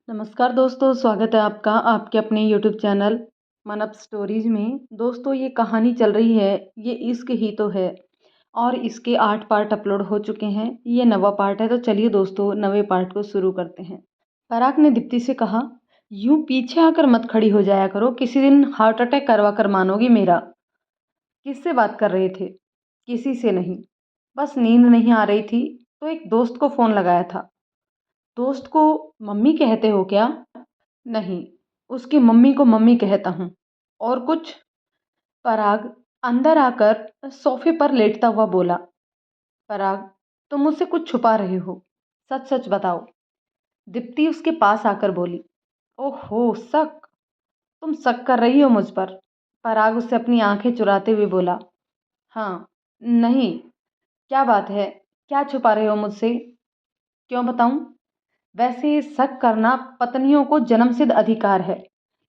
नमस्कार दोस्तों, स्वागत है आपका आपके अपने यूट्यूब चैनल मन अप स्टोरीज में। दोस्तों, ये कहानी चल रही है, ये इश्क ही तो है और इसके 8 पार्ट अपलोड हो चुके हैं। ये 9वां पार्ट है, तो चलिए दोस्तों 9वें पार्ट को शुरू करते हैं। पराग ने दीप्ति से कहा, यूं पीछे आकर मत खड़ी हो जाया करो, किसी दिन हार्ट अटैक करवा कर मानोगी मेरा। किससे बात कर रहे थे? किसी से नहीं, बस नींद नहीं आ रही थी तो एक दोस्त को फ़ोन लगाया था। दोस्त को मम्मी कहते हो क्या? नहीं, उसकी मम्मी को मम्मी कहता हूँ। और कुछ? पराग अंदर आकर सोफे पर लेटता हुआ बोला। पराग, तुम मुझसे कुछ छुपा रहे हो, सच सच बताओ। दीप्ति उसके पास आकर बोली। ओहो, शक? तुम शक कर रही हो मुझ पर? पराग उससे अपनी आंखें चुराते हुए बोला। हाँ। नहीं। क्या बात है? क्या छुपा रहे हो मुझसे? क्यों बताऊं? वैसे शक करना पत्नियों को जन्मसिद्ध अधिकार है,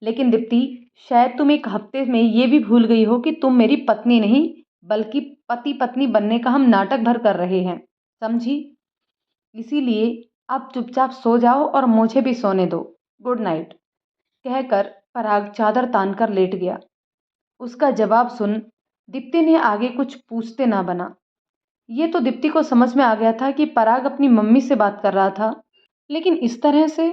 लेकिन दीप्ति, शायद तुम एक हफ्ते में ये भी भूल गई हो कि तुम मेरी पत्नी नहीं, बल्कि पति पत्नी बनने का हम नाटक भर कर रहे हैं, समझी? इसीलिए अब चुपचाप सो जाओ और मुझे भी सोने दो। Good night. कहकर पराग चादर तान कर लेट गया। उसका जवाब सुन दीप्ति ने आगे कुछ पूछते ना बना। ये तो दीप्ति को समझ में आ गया था कि पराग अपनी मम्मी से बात कर रहा था, लेकिन इस तरह से।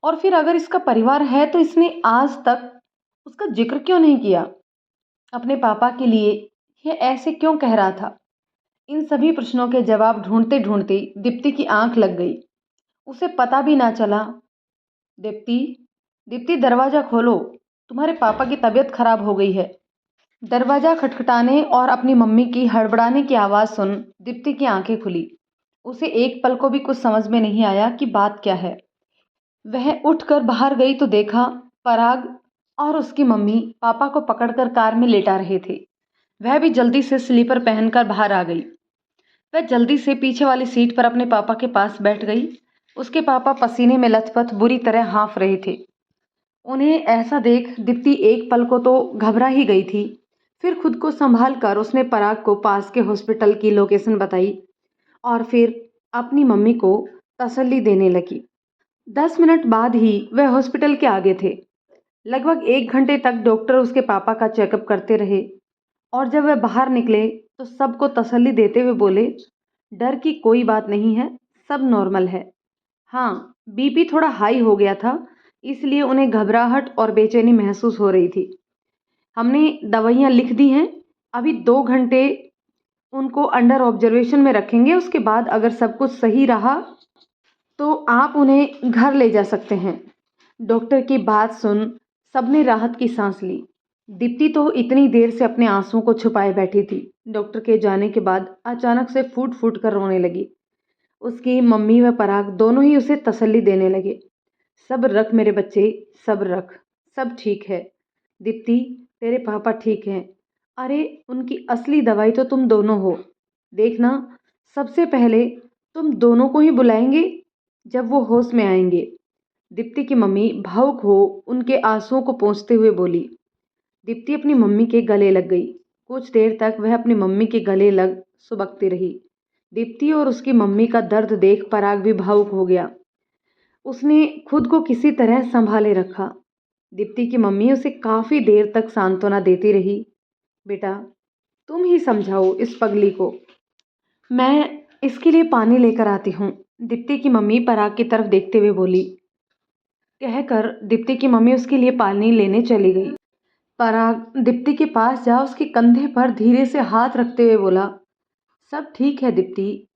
और फिर अगर इसका परिवार है तो इसने आज तक उसका जिक्र क्यों नहीं किया? अपने पापा के लिए ये ऐसे क्यों कह रहा था? इन सभी प्रश्नों के जवाब ढूंढते ढूंढते दीप्ति की आंख लग गई। उसे पता भी ना चला। दीप्ति, दीप्ति, दरवाजा खोलो, तुम्हारे पापा की तबीयत खराब हो गई है। दरवाजा खटखटाने और अपनी मम्मी की हड़बड़ाने की आवाज़ सुन दीप्ति की आंखें खुली। उसे एक पल को भी कुछ समझ में नहीं आया कि बात क्या है। वह उठकर बाहर गई तो देखा पराग और उसकी मम्मी पापा को पकड़कर कार में लेटा रहे थे। वह भी जल्दी से स्लीपर पहनकर बाहर आ गई। वह जल्दी से पीछे वाली सीट पर अपने पापा के पास बैठ गई। उसके पापा पसीने में लथपथ बुरी तरह हाँफ रहे थे। उन्हें ऐसा देख दीप्ति एक पल को तो घबरा ही गई थी। फिर खुद को संभाल कर उसने पराग को पास के हॉस्पिटल की लोकेशन बताई और फिर अपनी मम्मी को तसल्ली देने लगी। 10 मिनट बाद ही वह हॉस्पिटल के आगे थे। लगभग 1 घंटे तक डॉक्टर उसके पापा का चेकअप करते रहे और जब वह बाहर निकले तो सबको तसल्ली देते हुए बोले, डर की कोई बात नहीं है, सब नॉर्मल है। हाँ, बीपी थोड़ा हाई हो गया था, इसलिए उन्हें घबराहट और बेचैनी महसूस हो रही थी। हमने दवाइयाँ लिख दी हैं, अभी 2 घंटे उनको अंडर ऑब्जर्वेशन में रखेंगे। उसके बाद अगर सब कुछ सही रहा तो आप उन्हें घर ले जा सकते हैं। डॉक्टर की बात सुन सबने राहत की सांस ली। दीप्ति तो इतनी देर से अपने आंसुओं को छुपाए बैठी थी। डॉक्टर के जाने के बाद अचानक से फूट फूट कर रोने लगी। उसकी मम्मी व पराग दोनों ही उसे तसल्ली देने लगे। सब्र रख मेरे बच्चे, सब्र रख, सब ठीक है। दीप्ति, तेरे पापा ठीक हैं। अरे, उनकी असली दवाई तो तुम दोनों हो। देखना, सबसे पहले तुम दोनों को ही बुलाएंगे जब वो होश में आएंगे। दीप्ति की मम्मी भावुक हो उनके आंसुओं को पोंछते हुए बोली। दीप्ति अपनी मम्मी के गले लग गई। कुछ देर तक वह अपनी मम्मी के गले लग सुबकती रही। दीप्ति और उसकी मम्मी का दर्द देख पराग भी भावुक हो गया। उसने खुद को किसी तरह संभाले रखा। दीप्ति की मम्मी उसे काफ़ी देर तक सांत्वना देती रही। बेटा, तुम ही समझाओ इस पगली को, मैं इसके लिए पानी लेकर आती हूँ। दीप्ति की मम्मी पराग की तरफ देखते हुए बोली। कहकर दीप्ति की मम्मी उसके लिए पानी लेने चली गई। पराग दीप्ति के पास जा उसके कंधे पर धीरे से हाथ रखते हुए बोला, सब ठीक है दीप्ति,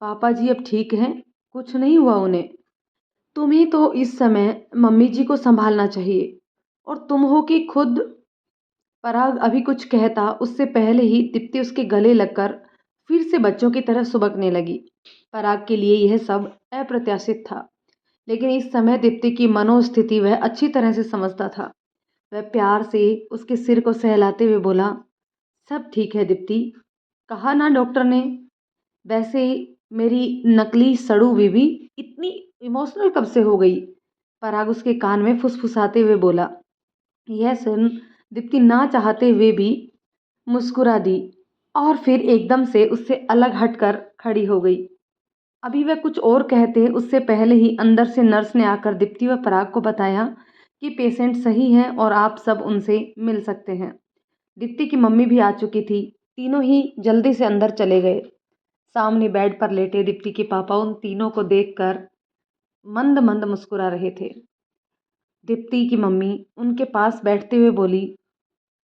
पापा जी अब ठीक हैं, कुछ नहीं हुआ उन्हें। तुम्हें तो इस समय मम्मी जी को संभालना चाहिए और तुम हो कि खुद। पराग अभी कुछ कहता उससे पहले ही दीप्ति उसके गले लगकर फिर से बच्चों की तरह सुबकने लगी। पराग के लिए यह सब अप्रत्याशित था, लेकिन इस समय दीप्ति की मनोस्थिति वह अच्छी तरह से समझता था। वह प्यार से उसके सिर को सहलाते हुए बोला, सब ठीक है दीप्ति, कहा ना डॉक्टर ने। वैसे मेरी नकली सड़ू बीवी इतनी इमोशनल कब से हो गई? पराग उसके कान में फुसफुसाते हुए बोला। यह सुन दीप्ति ना चाहते हुए भी मुस्कुरा दी और फिर एकदम से उससे अलग हटकर खड़ी हो गई। अभी वह कुछ और कहते उससे पहले ही अंदर से नर्स ने आकर दीप्ति व पराग को बताया कि पेशेंट सही है और आप सब उनसे मिल सकते हैं। दीप्ति की मम्मी भी आ चुकी थी। तीनों ही जल्दी से अंदर चले गए। सामने बेड पर लेटे दीप्ति के पापा उन तीनों को देखकर मंद मंद मुस्कुरा रहे थे। दीप्ति की मम्मी उनके पास बैठते हुए बोली,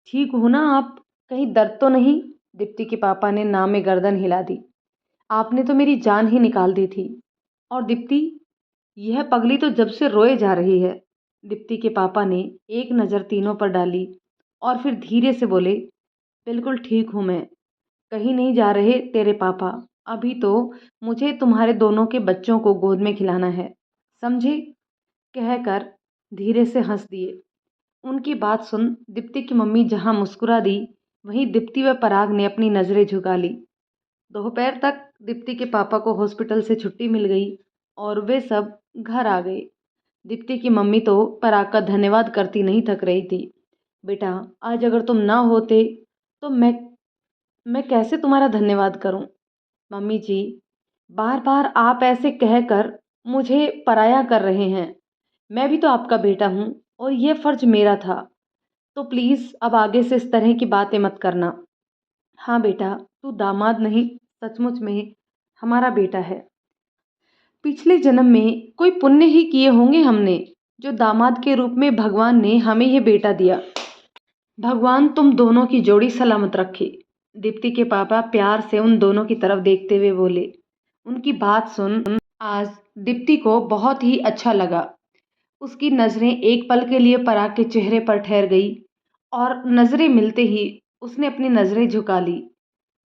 ठीक हो ना आप? कहीं दर्द तो नहीं? दीप्ति के पापा ने ना में गर्दन हिला दी। आपने तो मेरी जान ही निकाल दी थी। और दीप्ति, यह पगली तो जब से रोए जा रही है। दीप्ति के पापा ने एक नज़र तीनों पर डाली और फिर धीरे से बोले, बिल्कुल ठीक हूँ मैं। कहीं नहीं जा रहे तेरे पापा। अभी तो मुझे तुम्हारे दोनों के बच्चों को गोद में खिलाना है, समझे? कहकर धीरे से हंस दिए। उनकी बात सुन दीप्ति की मम्मी जहां मुस्कुरा दी, वहीं दीप्ति व पराग ने अपनी नज़रें झुका ली। दोपहर तक दीप्ति के पापा को हॉस्पिटल से छुट्टी मिल गई और वे सब घर आ गए। दीप्ति की मम्मी तो पराग का धन्यवाद करती नहीं थक रही थी। बेटा, आज अगर तुम ना होते तो मैं कैसे तुम्हारा धन्यवाद करूं? मम्मी जी, बार बार आप ऐसे कहकर मुझे पराया कर रहे हैं। मैं भी तो आपका बेटा हूं और ये फर्ज मेरा था। तो प्लीज़ अब आगे से इस तरह की बातें मत करना। हाँ बेटा, तू दामाद नहीं, सचमुच में हमारा बेटा है। पिछले जन्म में कोई पुण्य ही किए होंगे हमने, जो दामाद के रूप में भगवान ने हमें ये बेटा दिया। भगवान तुम दोनों की जोड़ी सलामत रखे। दीप्ति के पापा प्यार से उन दोनों की तरफ देखते हुए बोले। उनकी बात सुन आज दीप्ति को बहुत ही अच्छा लगा। उसकी नज़रें एक पल के लिए पराग के चेहरे पर ठहर गई और नज़रें मिलते ही उसने अपनी नज़रें झुका ली।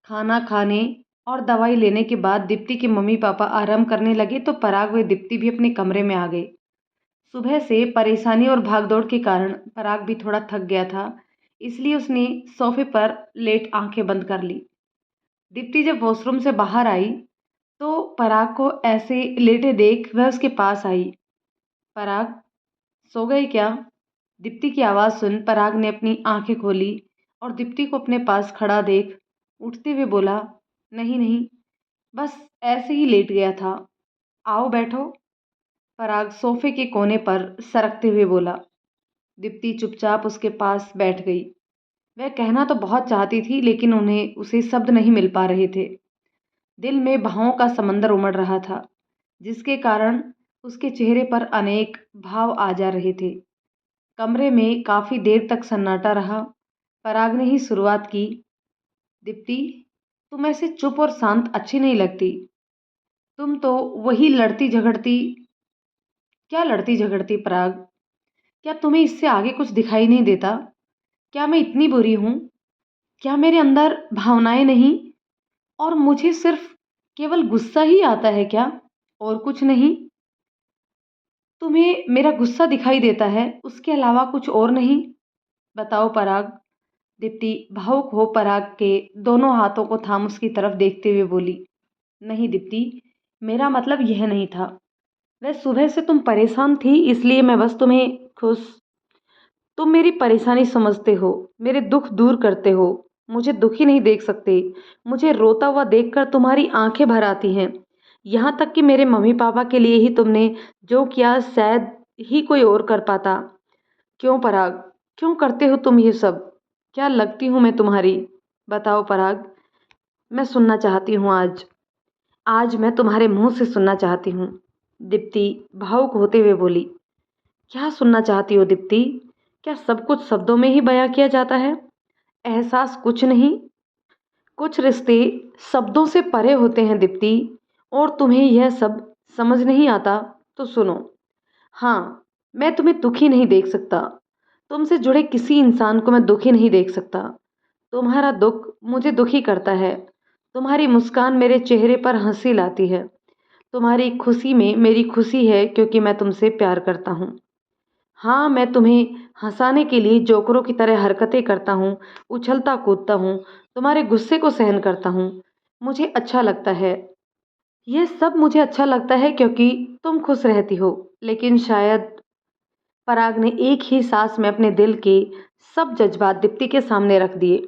खाना खाने और दवाई लेने के बाद दीप्ति के मम्मी पापा आराम करने लगे तो पराग व दीप्ति भी अपने कमरे में आ गए। सुबह से परेशानी और भागदौड़ के कारण पराग भी थोड़ा थक गया था, इसलिए उसने सोफे पर लेट आंखें बंद कर ली। दीप्ति जब वॉशरूम से बाहर आई तो पराग को ऐसे लेटे देख वह उसके पास आई। पराग, सो गई क्या? दीप्ति की आवाज़ सुन पराग ने अपनी आंखें खोली और दीप्ति को अपने पास खड़ा देख उठते हुए बोला, नहीं नहीं, बस ऐसे ही लेट गया था। आओ बैठो। पराग सोफे के कोने पर सरकते हुए बोला। दीप्ति चुपचाप उसके पास बैठ गई। वह कहना तो बहुत चाहती थी लेकिन उन्हें उसे शब्द नहीं मिल पा रहे थे। दिल में भावों का समंदर उमड़ रहा था, जिसके कारण उसके चेहरे पर अनेक भाव आ जा रहे थे। कमरे में काफ़ी देर तक सन्नाटा रहा। पराग ने ही शुरुआत की। दीप्ति, तुम ऐसे चुप और शांत अच्छी नहीं लगती। तुम तो वही लड़ती झगड़ती। क्या लड़ती झगड़ती पराग? क्या तुम्हें इससे आगे कुछ दिखाई नहीं देता? क्या मैं इतनी बुरी हूं? क्या मेरे अंदर भावनाएं नहीं और मुझे सिर्फ केवल गुस्सा ही आता है क्या, और कुछ नहीं? तुम्हें मेरा गुस्सा दिखाई देता है, उसके अलावा कुछ और नहीं? बताओ पराग। दीप्ति भावुक हो पराग के दोनों हाथों को थाम उसकी तरफ देखते हुए बोली, नहीं दीप्ति, मेरा मतलब यह नहीं था। वह सुबह से तुम परेशान थी इसलिए मैं बस तुम्हें खुश। तुम मेरी परेशानी समझते हो, मेरे दुख दूर करते हो, मुझे दुखी नहीं देख सकते। मुझे रोता हुआ देखकर तुम्हारी आंखें भर आती हैं। यहाँ तक कि मेरे मम्मी पापा के लिए ही तुमने जो किया शायद ही कोई और कर पाता। क्यों पराग, क्यों करते हो तुम ये सब? क्या लगती हूँ मैं तुम्हारी? बताओ पराग, मैं सुनना चाहती हूँ आज। आज मैं तुम्हारे मुंह से सुनना चाहती हूँ। दीप्ति भावुक होते हुए बोली। क्या सुनना चाहती हो दीप्ति? क्या सब कुछ शब्दों में ही बयां किया जाता है? एहसास कुछ नहीं। कुछ रिश्ते शब्दों से परे होते हैं दीप्ति, और तुम्हें यह सब समझ नहीं आता तो सुनो। हाँ, मैं तुम्हें दुखी नहीं देख सकता। तुमसे जुड़े किसी इंसान को मैं दुखी नहीं देख सकता। तुम्हारा दुख मुझे दुखी करता है। तुम्हारी मुस्कान मेरे चेहरे पर हंसी लाती है। तुम्हारी खुशी में मेरी खुशी है क्योंकि मैं तुमसे प्यार करता हूँ। हाँ, मैं तुम्हें हंसाने के लिए जोकरों की तरह हरकतें करता हूँ, उछलता कूदता हूँ, तुम्हारे गुस्से को सहन करता हूँ। मुझे अच्छा लगता है। ये सब मुझे अच्छा लगता है क्योंकि तुम खुश रहती हो। लेकिन शायद पराग ने एक ही सांस में अपने दिल के सब जज्बात दीप्ति के सामने रख दिए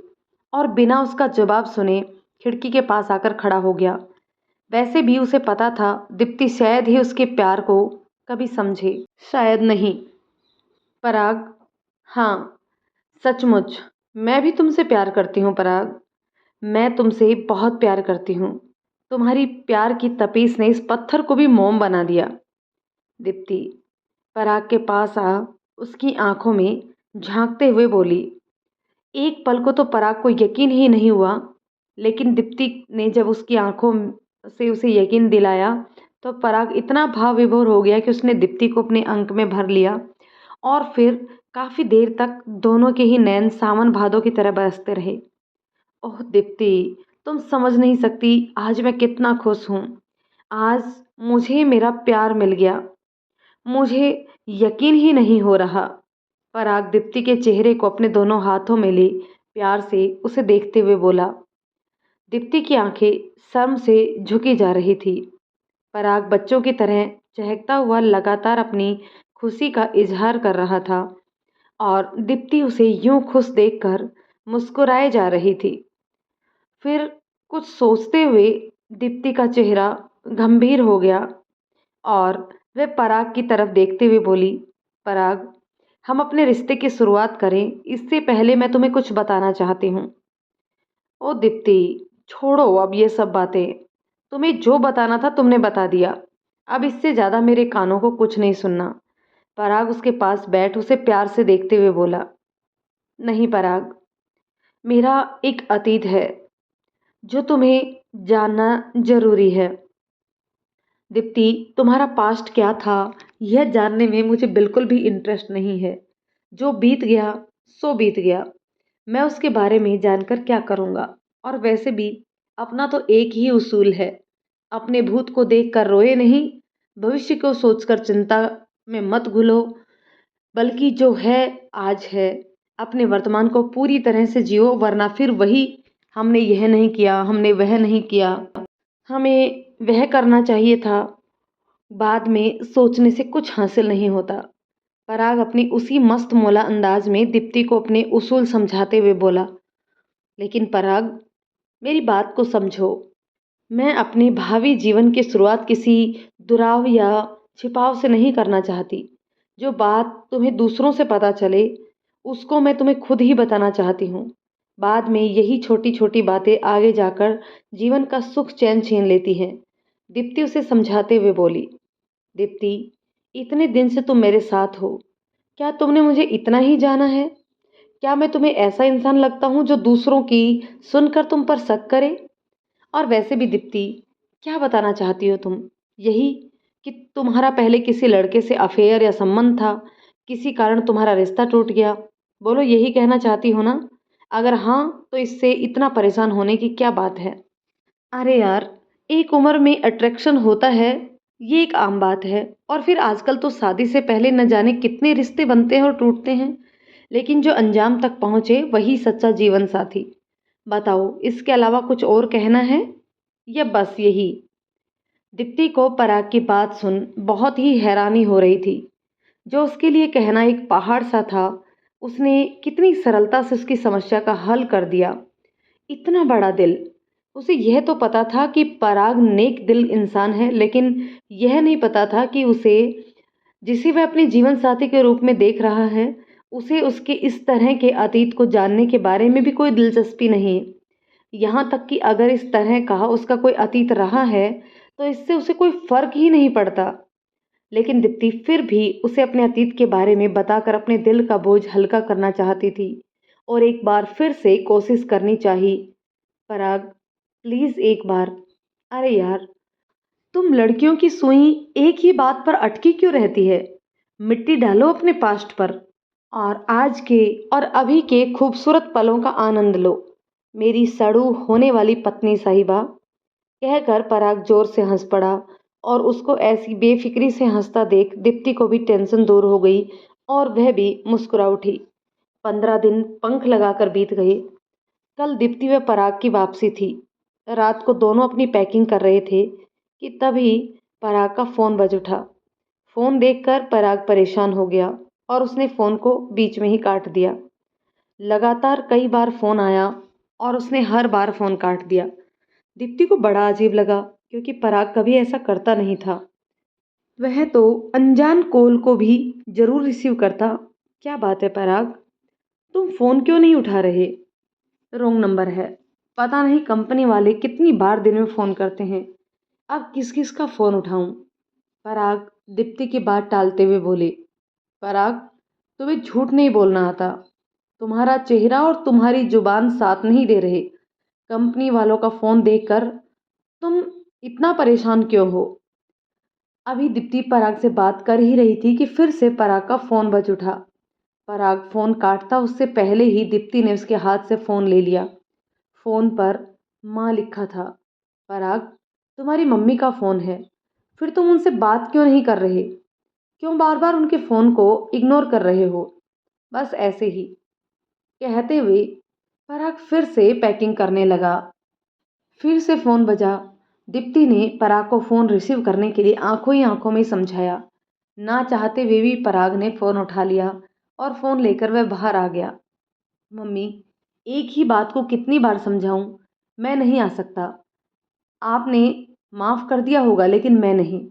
और बिना उसका जवाब सुने खिड़की के पास आकर खड़ा हो गया। वैसे भी उसे पता था दीप्ति शायद ही उसके प्यार को कभी समझे। शायद नहीं। पराग, हाँ, सचमुच मैं भी तुमसे प्यार करती हूँ पराग। मैं तुमसे बहुत प्यार करती हूँ। तुम्हारी प्यार की तपीस ने इस पत्थर को भी मोम बना दिया। दीप्ति पराग के पास आ उसकी आंखों में झांकते हुए बोली। एक पल को तो पराग को यकीन ही नहीं हुआ, लेकिन दीप्ति ने जब उसकी आंखों से उसे यकीन दिलाया तो पराग इतना भाव विभोर हो गया कि उसने दीप्ति को अपने अंक में भर लिया। और फिर काफी देर तक दोनों के ही नैन सावन भादों की तरह बरसते रहे। ओह दीप्ति, तुम समझ नहीं सकती आज मैं कितना खुश हूँ। आज मुझे मेरा प्यार मिल गया। मुझे यकीन ही नहीं हो रहा। पराग दीप्ति के चेहरे को अपने दोनों हाथों में ले प्यार से उसे देखते हुए बोला। दीप्ति की आंखें शर्म से झुकी जा रही थी। पराग बच्चों की तरह चहकता हुआ लगातार अपनी खुशी का इजहार कर रहा था और दीप्ति उसे यूं खुश देखकर मुस्कुराए जा रही थी। फिर कुछ सोचते हुए दीप्ति का चेहरा गंभीर हो गया और वह पराग की तरफ देखते हुए बोली। पराग, हम अपने रिश्ते की शुरुआत करें इससे पहले मैं तुम्हें कुछ बताना चाहती हूँ। ओ दीप्ति, छोड़ो अब ये सब बातें। तुम्हें जो बताना था तुमने बता दिया। अब इससे ज्यादा मेरे कानों को कुछ नहीं सुनना। पराग उसके पास बैठ उसे प्यार से देखते हुए बोला। नहीं पराग, मेरा एक अतीत है जो तुम्हें जानना जरूरी है। दीप्ति, तुम्हारा पास्ट क्या था यह जानने में मुझे बिल्कुल भी इंटरेस्ट नहीं है। जो बीत गया सो बीत गया। मैं उसके बारे में जानकर क्या करूँगा। और वैसे भी अपना तो एक ही उसूल है, अपने भूत को देख कर रोए नहीं, भविष्य को सोचकर चिंता में मत घुलो, बल्कि जो है आज है। अपने वर्तमान को पूरी तरह से जियो, वरना फिर वही हमने यह नहीं किया, हमने वह नहीं किया, हमें वह करना चाहिए था। बाद में सोचने से कुछ हासिल नहीं होता। पराग अपनी उसी मस्त मौला अंदाज में दीप्ति को अपने उसूल समझाते हुए बोला। लेकिन पराग, मेरी बात को समझो। मैं अपने भावी जीवन की शुरुआत किसी दुराव या छिपाव से नहीं करना चाहती। जो बात तुम्हें दूसरों से पता चले उसको मैं तुम्हें खुद ही बताना चाहती हूँ। बाद में यही छोटी छोटी बातें आगे जाकर जीवन का सुख चैन छीन लेती हैं। दीप्ति उसे समझाते हुए बोली। दीप्ति, इतने दिन से तुम मेरे साथ हो, क्या तुमने मुझे इतना ही जाना है? क्या मैं तुम्हें ऐसा इंसान लगता हूँ जो दूसरों की सुनकर तुम पर शक करे? और वैसे भी दीप्ति, क्या बताना चाहती हो तुम? यही कि तुम्हारा पहले किसी लड़के से अफेयर या संबंध था, किसी कारण तुम्हारा रिश्ता टूट गया। बोलो, यही कहना चाहती हो ना? अगर हाँ तो इससे इतना परेशान होने की क्या बात है? अरे यार, एक उम्र में अट्रैक्शन होता है, ये एक आम बात है। और फिर आजकल तो शादी से पहले न जाने कितने रिश्ते बनते हैं और टूटते हैं, लेकिन जो अंजाम तक पहुंचे वही सच्चा जीवन साथी। बताओ, इसके अलावा कुछ और कहना है या बस यही? दीप्ति को पराग की बात सुन बहुत ही हैरानी हो रही थी। जो उसके लिए कहना एक पहाड़ सा था, उसने कितनी सरलता से उसकी समस्या का हल कर दिया। इतना बड़ा दिल। उसे यह तो पता था कि पराग नेक दिल इंसान है, लेकिन यह नहीं पता था कि उसे, जिसे वह अपने जीवन साथी के रूप में देख रहा है, उसे उसके इस तरह के अतीत को जानने के बारे में भी कोई दिलचस्पी नहीं। यहाँ तक कि अगर इस तरह का उसका कोई अतीत रहा है तो इससे उसे कोई फर्क ही नहीं पड़ता। लेकिन दीप्ति फिर भी उसे अपने अतीत के बारे में बताकर अपने दिल का बोझ हल्का करना चाहती थी और एक बार फिर से कोशिश करनी चाहिए। पराग, प्लीज एक बार। अरे यार, तुम लड़कियों की सुई एक ही बात पर अटकी क्यों रहती है? मिट्टी डालो अपने पास्ट पर और आज के और अभी के खूबसूरत पलों का आनंद लो, मेरी सड़ू होने वाली पत्नी साहिबा। कहकर पराग जोर से हंस पड़ा और उसको ऐसी बेफिक्री से हंसता देख दीप्ति को भी टेंशन दूर हो गई और वह भी मुस्कुरा उठी। 15 दिन पंख लगाकर बीत गए। कल दीप्ति व पराग की वापसी थी। रात को दोनों अपनी पैकिंग कर रहे थे कि तभी पराग का फोन बज उठा। फोन देखकर पराग परेशान हो गया और उसने फोन को बीच में ही काट दिया। लगातार कई बार फोन आया और उसने हर बार फोन काट दिया। दीप्ति को बड़ा अजीब लगा। क्योंकि पराग कभी ऐसा करता नहीं था। वह तो अनजान कॉल को भी जरूर रिसीव करता। क्या बात है पराग, तुम फोन क्यों नहीं उठा रहे? रॉन्ग नंबर है। पता नहीं कंपनी वाले कितनी बार दिन में फोन करते हैं। अब किस किस का फोन उठाऊं? पराग दीप्ति की बात टालते हुए बोले। पराग, तुम्हें झूठ नहीं बोलना आता। तुम्हारा चेहरा और तुम्हारी जुबान साथ नहीं दे रहे। कंपनी वालों का फोन देखकर तुम इतना परेशान क्यों हो? अभी दीप्ति पराग से बात कर ही रही थी कि फिर से पराग का फोन बज उठा। पराग फोन काटता उससे पहले ही दीप्ति ने उसके हाथ से फोन ले लिया। फोन पर माँ लिखा था। पराग, तुम्हारी मम्मी का फोन है। फिर तुम उनसे बात क्यों नहीं कर रहे? क्यों बार बार उनके फोन को इग्नोर कर रहे हो? बस ऐसे ही कहते हुए पराग फिर से पैकिंग करने लगा। फिर से फोन बजा। दीप्ति ने पराग को फोन रिसीव करने के लिए आंखों ही आंखों में समझाया। ना चाहते हुए भी पराग ने फोन उठा लिया और फोन लेकर वह बाहर आ गया। मम्मी, एक ही बात को कितनी बार समझाऊं? मैं नहीं आ सकता। आपने माफ कर दिया होगा लेकिन मैं नहीं।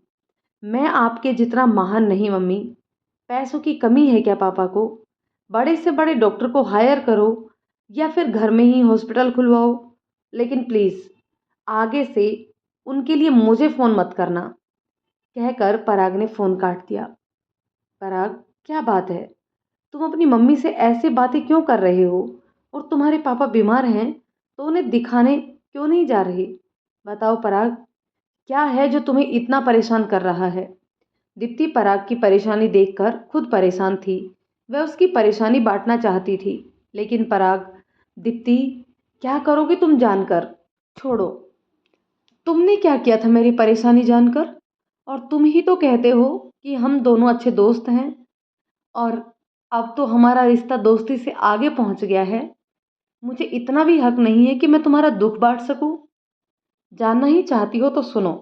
मैं आपके जितना महान नहीं मम्मी। पैसों की कमी है क्या पापा को? बड़े से बड़े डॉक्टर को हायर करो या फिर घर में ही हॉस्पिटल खुलवाओ, लेकिन प्लीज आगे से उनके लिए मुझे फोन मत करना। कहकर पराग ने फोन काट दिया। पराग, क्या बात है? तुम अपनी मम्मी से ऐसे बातें क्यों कर रहे हो? और तुम्हारे पापा बीमार हैं तो उन्हें दिखाने क्यों नहीं जा रहे? बताओ पराग, क्या है जो तुम्हें इतना परेशान कर रहा है? दीप्ति पराग की परेशानी देखकर खुद परेशान थी। वह उसकी परेशानी बांटना चाहती थी, लेकिन पराग, दीप्ति, क्या करोगे तुम जानकर? छोड़ो। तुमने क्या किया था मेरी परेशानी जानकर? और तुम ही तो कहते हो कि हम दोनों अच्छे दोस्त हैं, और अब तो हमारा रिश्ता दोस्ती से आगे पहुंच गया है। मुझे इतना भी हक नहीं है कि मैं तुम्हारा दुख बांट सकूं। जानना ही चाहती हो तो सुनो।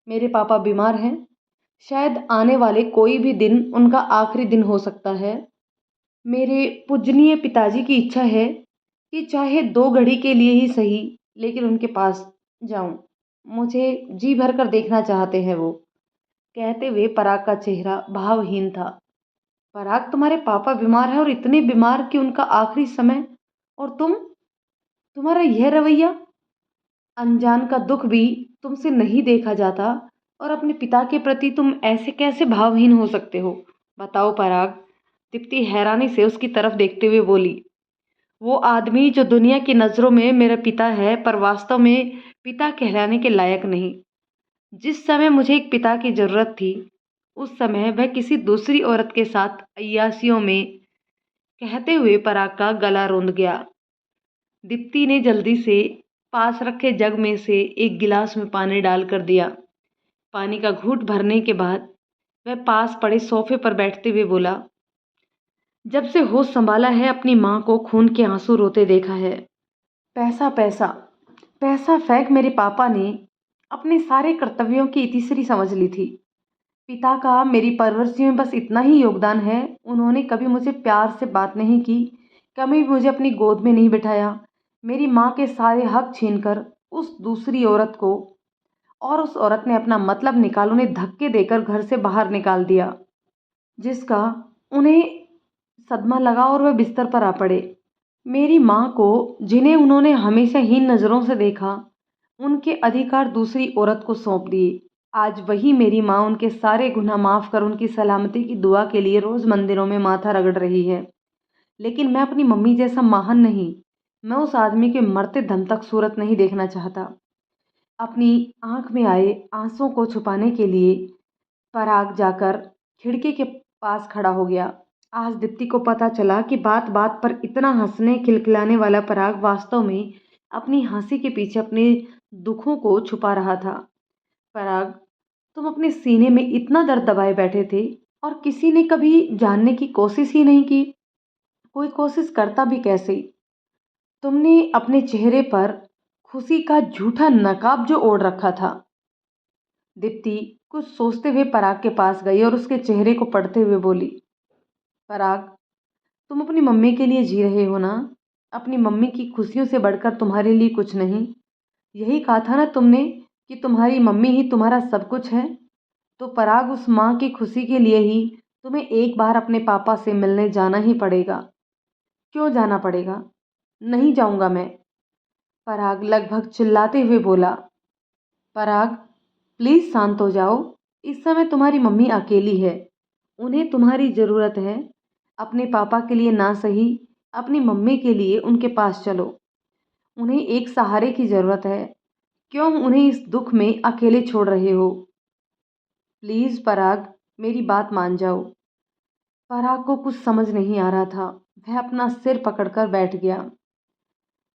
मेरे पापा बीमार हैं। शायद आने वाले कोई भी दिन उनका आखिरी दिन हो सकता है। मेरे पूजनीय पिताजी की इच्छा है कि चाहे 2 घड़ी के लिए ही सही, लेकिन उनके पास जाऊं। मुझे जी भर कर देखना चाहते हैं वो। कहते हुए पराग का चेहरा भावहीन था। पराग, तुम्हारे पापा बीमार हैं और इतने बीमार कि उनका आखिरी समय, और तुम्हारा यह रवैया। अनजान का दुख भी तुमसे नहीं देखा जाता और अपने पिता के प्रति तुम ऐसे कैसे भावहीन हो सकते हो? बताओ पराग। दीप्ति हैरानी से उसकी तरफ देखते हुए बोली। वो आदमी जो दुनिया की नज़रों में मेरा पिता है पर वास्तव में पिता कहलाने के लायक नहीं। जिस समय मुझे एक पिता की जरूरत थी उस समय वह किसी दूसरी औरत के साथ अय्यासियों में। कहते हुए पराग का गला रुंध गया। दीप्ति ने जल्दी से पास रखे जग में से एक गिलास में पानी डालकर दिया। पानी का घूंट भरने के बाद वह पास पड़े सोफे पर बैठते हुए बोला। जब से होश संभाला है अपनी माँ को खून के आंसू रोते देखा है। पैसा पैसा पैसा फेंक मेरे पापा ने अपने सारे कर्तव्यों की इतिश्री समझ ली थी। पिता का मेरी परवरिश में बस इतना ही योगदान है। उन्होंने कभी मुझे प्यार से बात नहीं की, कभी भी मुझे अपनी गोद में नहीं बिठाया। मेरी माँ के सारे हक छीनकर उस दूसरी औरत को, और उस औरत ने अपना मतलब निकाल उन्हें धक्के देकर घर से बाहर निकाल दिया, जिसका उन्हें सदमा लगा और वह बिस्तर पर आ पड़े। मेरी माँ को, जिन्हें उन्होंने हमेशा हीन नज़रों से देखा, उनके अधिकार दूसरी औरत को सौंप दिए। आज वही मेरी माँ उनके सारे गुनाह माफ़ कर उनकी सलामती की दुआ के लिए रोज़ मंदिरों में माथा रगड़ रही है। लेकिन मैं अपनी मम्मी जैसा महान नहीं। मैं उस आदमी के मरते दम तक सूरत नहीं देखना चाहता। अपनी आंख में आए आंसुओं को छुपाने के लिए पराग जाकर खिड़की के पास खड़ा हो गया। आज दीप्ति को पता चला कि बात बात पर इतना हंसने खिलखिलाने वाला पराग वास्तव में अपनी हंसी के पीछे अपने दुखों को छुपा रहा था। पराग, तुम अपने सीने में इतना दर्द दबाए बैठे थे और किसी ने कभी जानने की कोशिश ही नहीं की। कोई कोशिश करता भी कैसे? तुमने अपने चेहरे पर खुशी का झूठा नकाब जो ओढ़ रखा था। दीप्ति कुछ सोचते हुए पराग के पास गई और उसके चेहरे को पढ़ते हुए बोली। पराग, तुम अपनी मम्मी के लिए जी रहे हो ना? अपनी मम्मी की खुशियों से बढ़कर तुम्हारे लिए कुछ नहीं। यही कहा था ना तुमने कि तुम्हारी मम्मी ही तुम्हारा सब कुछ है, तो पराग उस माँ की खुशी के लिए ही तुम्हें एक बार अपने पापा से मिलने जाना ही पड़ेगा। क्यों जाना पड़ेगा? नहीं जाऊंगा मैं, पराग लगभग चिल्लाते हुए बोला। पराग, प्लीज शांत हो जाओ। इस समय तुम्हारी मम्मी अकेली है, उन्हें तुम्हारी ज़रूरत है। अपने पापा के लिए ना सही, अपनी मम्मी के लिए उनके पास चलो। उन्हें एक सहारे की ज़रूरत है। क्यों उन्हें इस दुख में अकेले छोड़ रहे हो? प्लीज़ पराग, मेरी बात मान जाओ। पराग को कुछ समझ नहीं आ रहा था। वह अपना सिर पकड़कर बैठ गया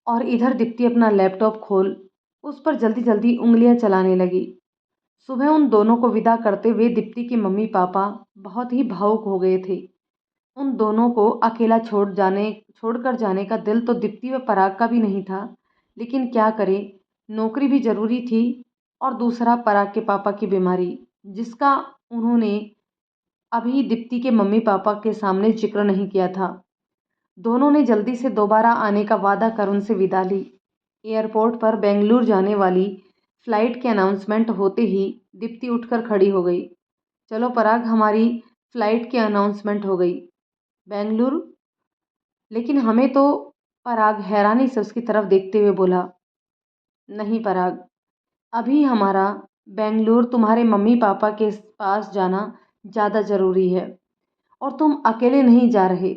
और इधर दीप्ति अपना लैपटॉप खोल उस पर जल्दी जल्दी उंगलियां चलाने लगी। सुबह उन दोनों को विदा करते हुए दीप्ति के मम्मी पापा बहुत ही भावुक हो गए थे। उन दोनों को अकेला छोड़कर जाने का दिल तो दीप्ति व पराग का भी नहीं था, लेकिन क्या करे, नौकरी भी जरूरी थी और दूसरा पराग के पापा की बीमारी, जिसका उन्होंने अभी दीप्ति के मम्मी पापा के सामने जिक्र नहीं किया था। दोनों ने जल्दी से दोबारा आने का वादा कर उनसे विदा ली। एयरपोर्ट पर बेंगलुरु जाने वाली फ्लाइट के अनाउंसमेंट होते ही दीप्ति उठकर खड़ी हो गई। चलो पराग, हमारी फ्लाइट की अनाउंसमेंट हो गई। बेंगलुरु? लेकिन हमें तो, पराग हैरानी से उसकी तरफ देखते हुए बोला। नहीं पराग, अभी हमारा बेंगलुरु तुम्हारे मम्मी पापा के पास जाना ज़्यादा ज़रूरी है। और तुम अकेले नहीं जा रहे,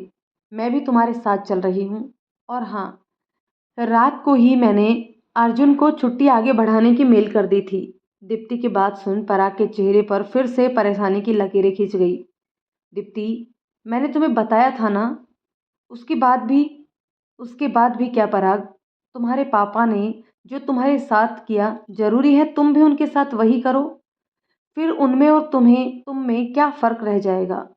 मैं भी तुम्हारे साथ चल रही हूँ। और हाँ, रात को ही मैंने अर्जुन को छुट्टी आगे बढ़ाने की मेल कर दी थी। दीप्ति की बात सुन पराग के चेहरे पर फिर से परेशानी की लकीरें खिंच गई। दीप्ति, मैंने तुम्हें बताया था ना। उसके बाद भी उसके बाद भी क्या पराग? तुम्हारे पापा ने जो तुम्हारे साथ किया, जरूरी है तुम भी उनके साथ वही करो। फिर उनमें और तुम में क्या फ़र्क रह जाएगा?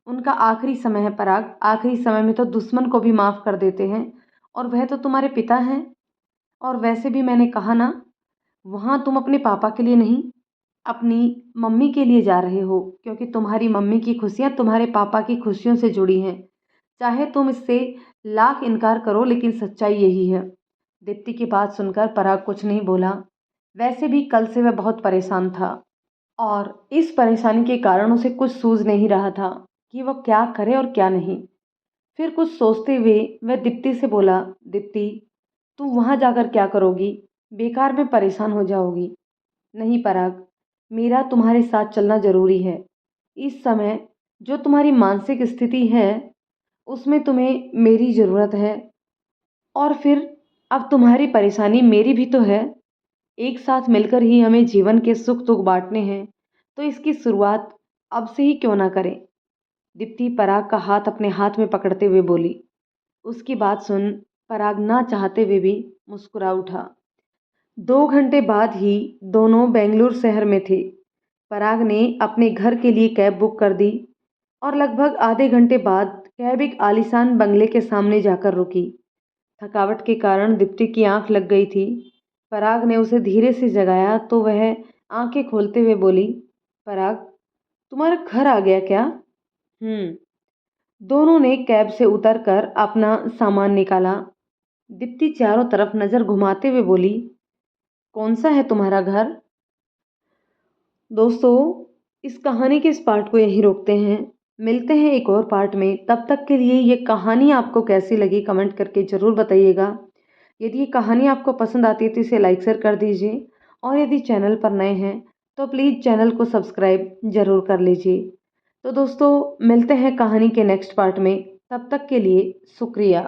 उनका आखिरी समय है पराग, आखिरी समय में तो दुश्मन को भी माफ़ कर देते हैं, और वह तो तुम्हारे पिता हैं। और वैसे भी मैंने कहा ना, वहाँ तुम अपने पापा के लिए नहीं, अपनी मम्मी के लिए जा रहे हो, क्योंकि तुम्हारी मम्मी की खुशियाँ तुम्हारे पापा की खुशियों से जुड़ी हैं। चाहे तुम इससे लाख इनकार करो, लेकिन सच्चाई यही है। दीप्ति की बात सुनकर पराग कुछ नहीं बोला। वैसे भी कल से वह बहुत परेशान था और इस परेशानी के कारण उसे कुछ सूझ नहीं रहा था कि वह क्या करे और क्या नहीं। फिर कुछ सोचते हुए वह दीप्ति से बोला। दीप्ति, तुम वहाँ जाकर क्या करोगी? बेकार में परेशान हो जाओगी। नहीं पराग, मेरा तुम्हारे साथ चलना जरूरी है। इस समय जो तुम्हारी मानसिक स्थिति है, उसमें तुम्हें मेरी ज़रूरत है। और फिर अब तुम्हारी परेशानी मेरी भी तो है। एक साथ मिलकर ही हमें जीवन के सुख दुख बांटने हैं, तो इसकी शुरुआत अब से ही क्यों ना करें? दीप्ति पराग का हाथ अपने हाथ में पकड़ते हुए बोली। उसकी बात सुन पराग ना चाहते हुए भी मुस्कुरा उठा। 2 घंटे बाद ही दोनों बेंगलुरु शहर में थे। पराग ने अपने घर के लिए कैब बुक कर दी और लगभग आधे घंटे बाद कैब एक आलीशान बंगले के सामने जाकर रुकी। थकावट के कारण दीप्ति की आंख लग गई थी। पराग ने उसे धीरे से जगाया तो वह आंखें खोलते हुए बोली। पराग, तुम्हारा घर आ गया क्या? दोनों ने कैब से उतरकर अपना सामान निकाला। दीप्ति चारों तरफ नजर घुमाते हुए बोली। कौन सा है तुम्हारा घर? दोस्तों, इस कहानी के इस पार्ट को यहीं रोकते हैं। मिलते हैं एक और पार्ट में। तब तक के लिए ये कहानी आपको कैसी लगी कमेंट करके ज़रूर बताइएगा। यदि ये कहानी आपको पसंद आती है तो इसे लाइक शेयर कर दीजिए, और यदि चैनल पर नए हैं तो प्लीज़ चैनल को सब्सक्राइब ज़रूर कर लीजिए। तो दोस्तों, मिलते हैं कहानी के नेक्स्ट पार्ट में। तब तक के लिए शुक्रिया।